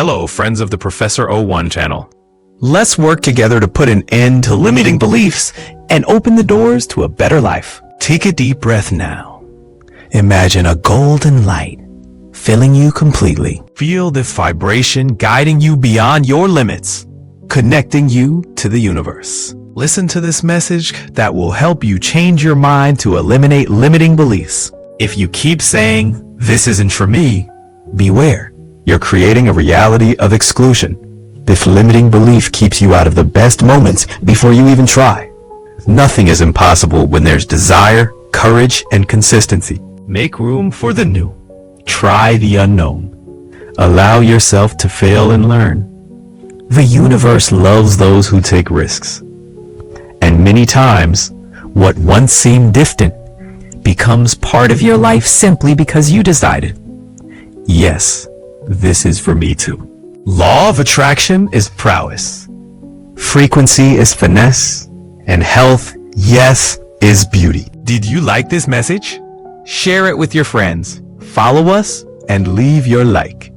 Hello, friends of the Professor O1 channel. Let's work together to put an end to limiting beliefs and open the doors to a better life. Take a deep breath now. Imagine a golden light filling you completely. Feel the vibration guiding you beyond your limits, connecting you to the universe. Listen to this message that will help you change your mind to eliminate limiting beliefs. If you keep saying, "This isn't for me," beware. You're creating a reality of exclusion. This limiting belief keeps you out of the best moments before you even try. Nothing is impossible when there's desire, courage, and consistency. Make room for the new. Try the unknown. Allow yourself to fail and learn. The universe loves those who take risks. And many times, what once seemed distant becomes part of your life simply because you decided, yes, this is for me too. Law of attraction is prowess. Frequency is finesse. And health, yes, is beauty. Did you like this message? Share it with your friends. Follow us and leave your like.